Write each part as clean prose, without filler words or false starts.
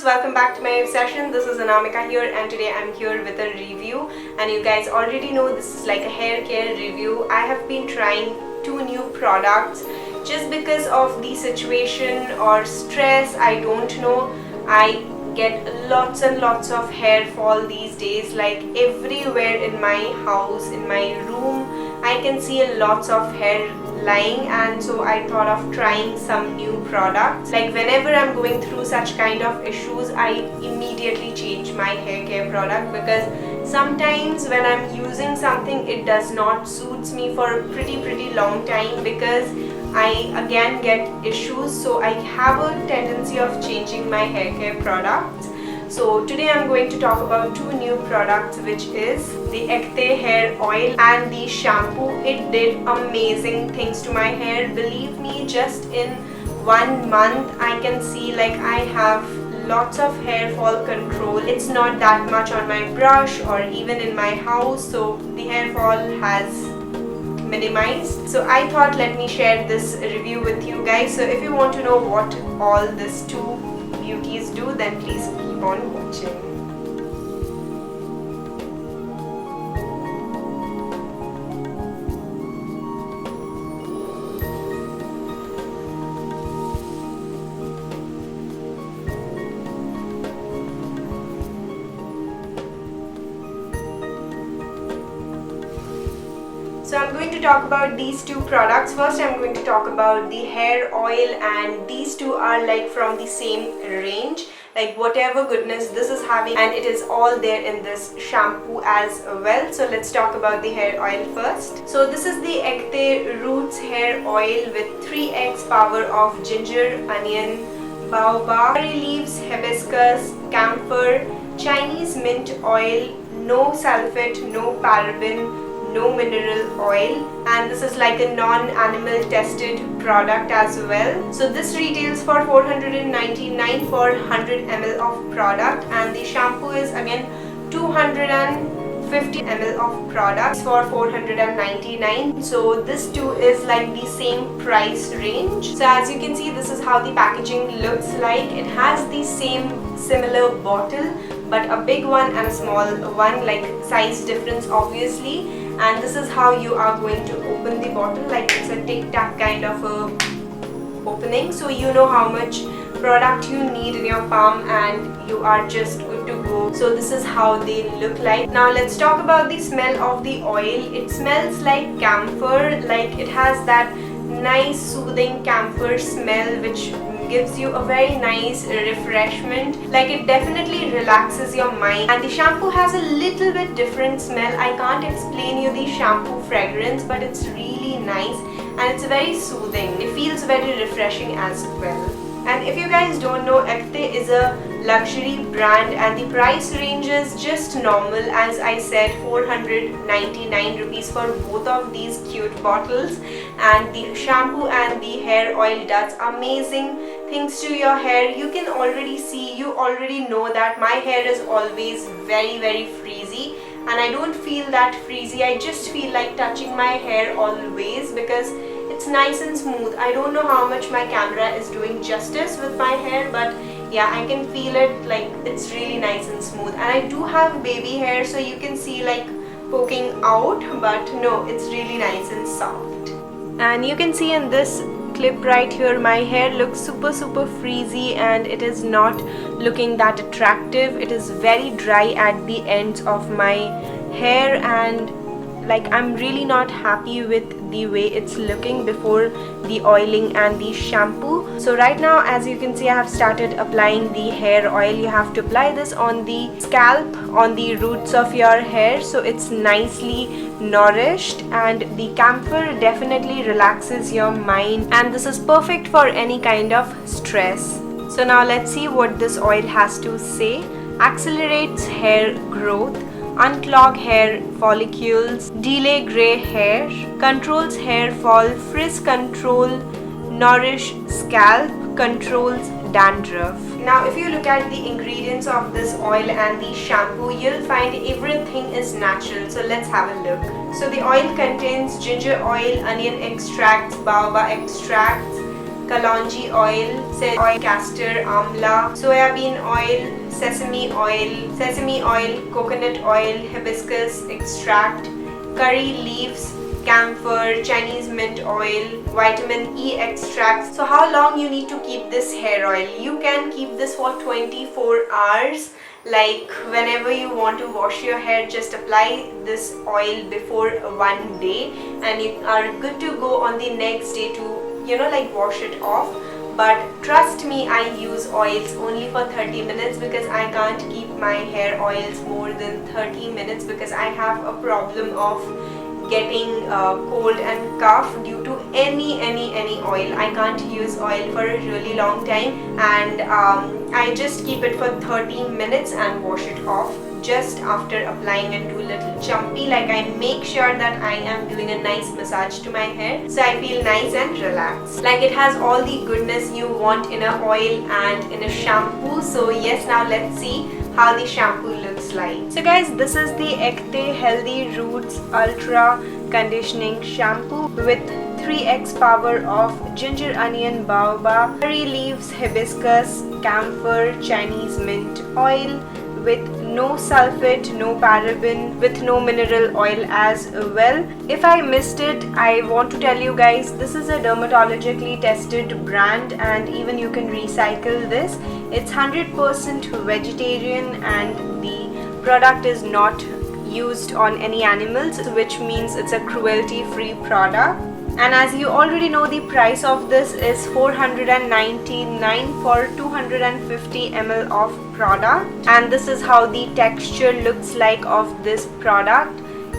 welcome back to my obsession. This is Anamika here and today I'm here with a review, and you guys already know this is like a hair care review. I have been trying 2 new products just because of the situation or stress. I don't know. I get lots and lots of hair fall these days, like everywhere in my house, in my room. I can see lots of hair lying, and so I thought of trying some new products. Like whenever I'm going through such kind of issues, I immediately change my hair care product, because sometimes when I'm using something it does not suits me for a pretty long time, because I again get issues. So I have a tendency of changing my hair care products. So today I'm going to talk about 2 new products, which is the Aegte Hair Oil and the shampoo. It did amazing things to my hair. Believe me, just in 1 month I can see like I have lots of hair fall control. It's not that much on my brush or even in my house, so the hair fall has minimized. So I thought let me share this review with you guys. So if you want to know what all these 2 beauties do, then please keep on watching. So I'm going to talk about these 2 products. First I'm going to talk about the hair oil, and these 2 are like from the same range, like whatever goodness this is having, and it is all there in this shampoo as well. So let's talk about the hair oil first. So this is the Aegte Roots Hair Oil with 3x power of ginger, onion, baobab, curry leaves, hibiscus, camphor, Chinese mint oil, no sulfate, no paraben, no mineral oil, and this is like a non-animal tested product as well. So this retails for 499 for 100 ml of product, and the shampoo is again 250 ml of product for 499. So this too is like the same price range. So as you can see, this is how the packaging looks like. It has the same similar bottle, but a big one and a small one, like size difference obviously. And this is how you are going to open the bottle, like it's a tic-tac kind of a opening, so you know how much product you need in your palm and you are just good to go. So this is how they look like. Now let's talk about the smell of the oil. It smells like camphor, like it has that nice soothing camphor smell which gives you a very nice refreshment. Like it definitely relaxes your mind, and the shampoo has a little bit different smell. I can't explain you the shampoo fragrance, but it's really nice and it's very soothing. It feels very refreshing as well. And if you guys don't know, Aegte is a luxury brand and the price range is just normal. As I said, 499 rupees for both of these cute bottles, and the shampoo and the hair oil does amazing things to your hair. You can already see, you already know that my hair is always very frizzy, and I don't feel that frizzy. I just feel like touching my hair always because it's nice and smooth. I don't know how much my camera is doing justice with my hair, but yeah, I can feel it, like it's really nice and smooth. And I do have baby hair, so you can see like poking out, but no, it's really nice and soft. And you can see in this clip right here, my hair looks super frizzy and it is not looking that attractive. It is very dry at the ends of my hair, and like I'm really not happy with the way it's looking before the oiling and the shampoo. So right now, as you can see, I have started applying the hair oil. You have to apply this on the scalp, on the roots of your hair, so it's nicely nourished, and the camphor definitely relaxes your mind, and this is perfect for any kind of stress. So now let's see what this oil has to say. Accelerates hair growth, unclog hair follicles, delay gray hair, controls hair fall, frizz control, nourish scalp, controls dandruff. Now if you look at the ingredients of this oil and the shampoo, you'll find everything is natural. So let's have a look. So the oil contains ginger oil, onion extracts, baobab extracts, kalonji oil, oil, castor, amla, soya bean oil, sesame oil, coconut oil, hibiscus extract, curry leaves, camphor, Chinese mint oil, vitamin E extract. So how long you need to keep this hair oil? You can keep this for 24 hours. Like whenever you want to wash your hair, just apply this oil before one day and you are good to go on the next day to, like wash it off. But trust me, I use oils only for 30 minutes because I can't keep my hair oils more than 30 minutes because I have a problem of getting cold and cough due to any oil. I can't use oil for a really long time, and I just keep it for 30 minutes and wash it off just after applying and do a little chumpy. Like I make sure that I am doing a nice massage to my hair so I feel nice and relaxed. Like it has all the goodness you want in a oil and in a shampoo. So yes, now let's see how the shampoo looks like. So guys, this is the Aegte Healthy Roots Ultra Conditioning Shampoo with 3x power of ginger, onion, baobab, curry leaves, hibiscus, camphor, Chinese mint oil, with no sulfate, no paraben, with no mineral oil as well. If I missed it, I want to tell you guys, this is a dermatologically tested brand and even you can recycle this. It's 100% vegetarian and the product is not used on any animals, which means it's a cruelty-free product. And as you already know, the price of this is 499 for 250 ml of product, and this is how the texture looks like of this product.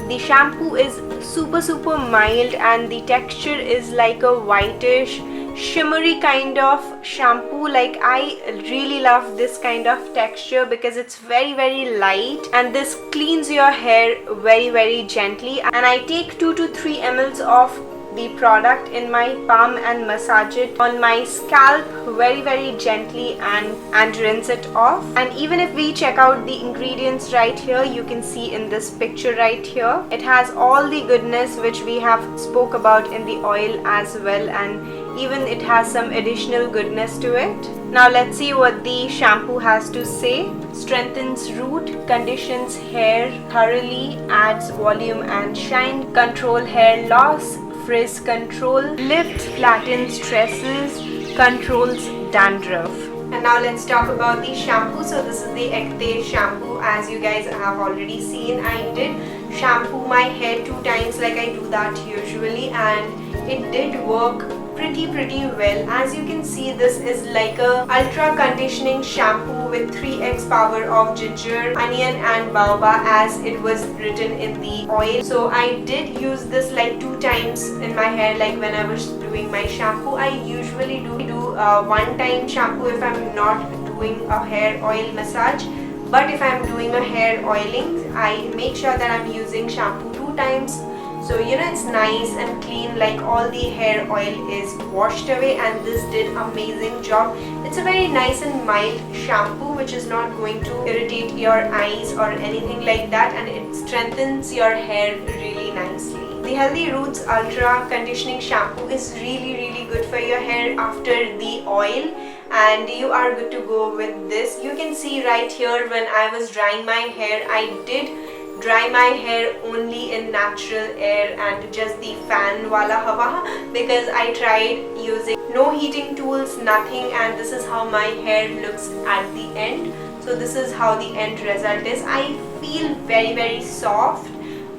The shampoo is super mild and the texture is like a whitish shimmery kind of shampoo. Like I really love this kind of texture because it's very light and this cleans your hair very gently. And I take 2 to 3 ml of the product in my palm and massage it on my scalp very gently and rinse it off. And even if we check out the ingredients right here, you can see in this picture right here, it has all the goodness which we have spoke about in the oil as well, and even it has some additional goodness to it. Now let's see what the shampoo has to say. Strengthens root, conditions hair thoroughly, adds volume and shine, control hair loss, frizz control, lift, flattens tresses, controls dandruff. And now let's talk about the shampoo. So this is the Aegte shampoo. As you guys have already seen, I did shampoo my hair 2 times like I do that usually, and it did work pretty well. As you can see, this is like a ultra conditioning shampoo with 3x power of ginger, onion and baobab as it was written in the oil. So I did use this like 2 times in my hair. Like when I was doing my shampoo, I usually do one time shampoo if I'm not doing a hair oil massage. But if I'm doing a hair oiling, I make sure that I'm using shampoo 2 times. So it's nice and clean, like all the hair oil is washed away, and this did amazing job. It's a very nice and mild shampoo which is not going to irritate your eyes or anything like that, and it strengthens your hair really nicely. The Healthy Roots Ultra Conditioning Shampoo is really good for your hair after the oil, and you are good to go with this. You can see right here when I was drying my hair, I did dry my hair only in natural air and just the fan wala hawa, because I tried using no heating tools, nothing, and this is how my hair looks at the end. So this is how the end result is. I feel very soft,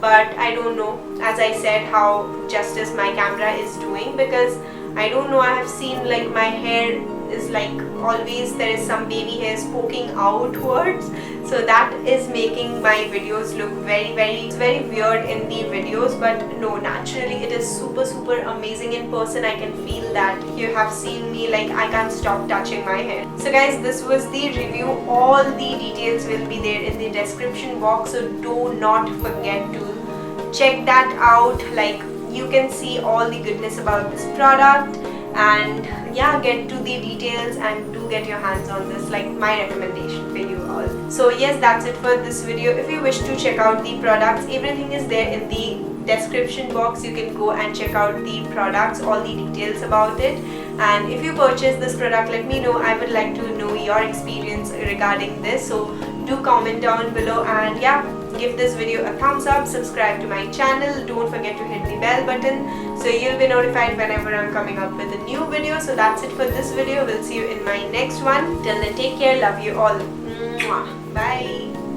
but I don't know, as I said, how justice my camera is doing, because I don't know, I have seen like my hair is like always there is some baby hairs poking outwards, so that is making my videos look very weird in the videos. But no, naturally it is super amazing in person. I can feel that. You have seen me, like I can't stop touching my hair. So guys, this was the review. All the details will be there in the description box, so do not forget to check that out. Like you can see all the goodness about this product, and yeah, get to the details and do get your hands on this, like my recommendation for you all. So yes, that's it for this video. If you wish to check out the products, everything is there in the description box. You can go and check out the products, all the details about it. And if you purchase this product, let me know. I would like to know your experience regarding this. So do comment down below, and yeah, give this video a thumbs up, subscribe to my channel, don't forget to hit the bell button so you'll be notified whenever I'm coming up with a new video. So that's it for this video. We'll see you in my next one. Till then, take care, love you all. Mwah. Bye.